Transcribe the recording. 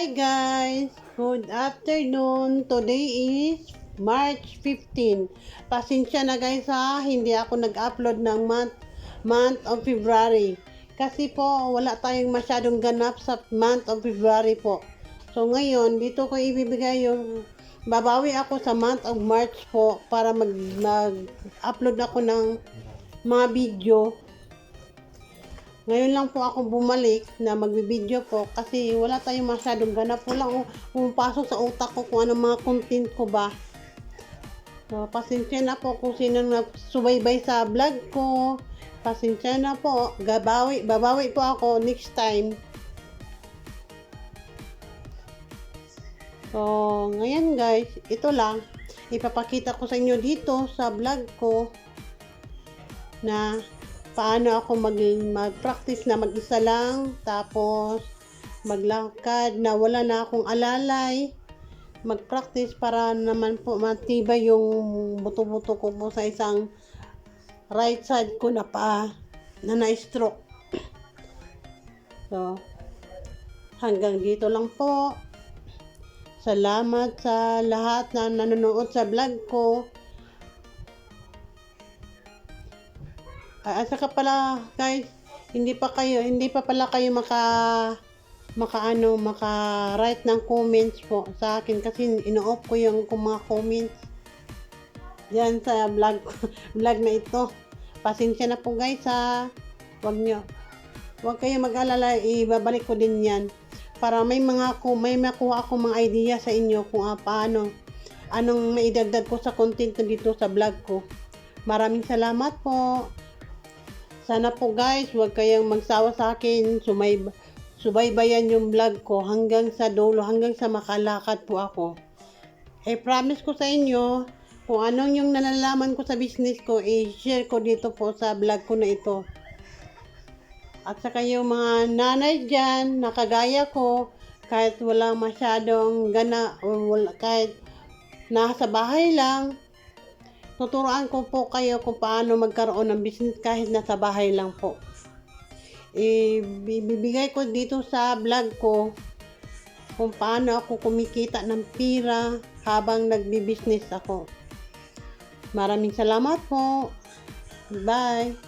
Hi guys! Good afternoon! Today is March 15. Pasensya na guys ha, hindi ako nag-upload ng month of February. Kasi po, wala tayong masyadong ganap sa month of February po. So ngayon, dito ko ibibigay yung babawi ako sa month of March po para mag-upload ako ng mga video. Ngayon lang po ako bumalik na magbibideo po kasi wala tayong masyadong ganap. Wala pumapasok sa utak ko kung ano mga content ko ba. So, pasensya na po kung sino na subaybay sa vlog ko. Pasensya na po. Babawi po ako next time. So, ngayon guys, ito lang. Ipapakita ko sa inyo dito sa vlog ko na paano ako mag-practice na mag-isa lang, tapos maglakad na wala na akong alalay, mag-practice para naman po matibay yung buto-buto ko po sa isang right side ko na paa na na-stroke. So, hanggang dito lang po. Salamat sa lahat na nanonood sa vlog ko. At saka pala guys, hindi pa pala kayo maka-write ng comments po sa akin kasi ino-off ko yung mga comments yan sa vlog na ito. Pasensya na po guys ha. Huwag kayo mag-alala, ibabalik ko din yan para may makuha ako mga idea sa inyo kung anong maidagdag ko sa content dito sa vlog ko. Maraming salamat po. Sana po guys, huwag kayong magsawa sa akin. Subaybayan yung vlog ko hanggang sa dulo, hanggang sa makalakad po ako. Promise ko sa inyo, kung anong yung nalalaman ko sa business ko, share ko dito po sa vlog ko na ito. At saka yung mga nanay dyan, nakagaya ko, kahit wala masyadong kahit nasa bahay lang, tuturuan ko po kayo kung paano magkaroon ng business kahit nasa bahay lang po. Ibibigay ko dito sa vlog ko kung paano ako kumikita ng pira habang nagbi-business ako. Maraming salamat po. Bye!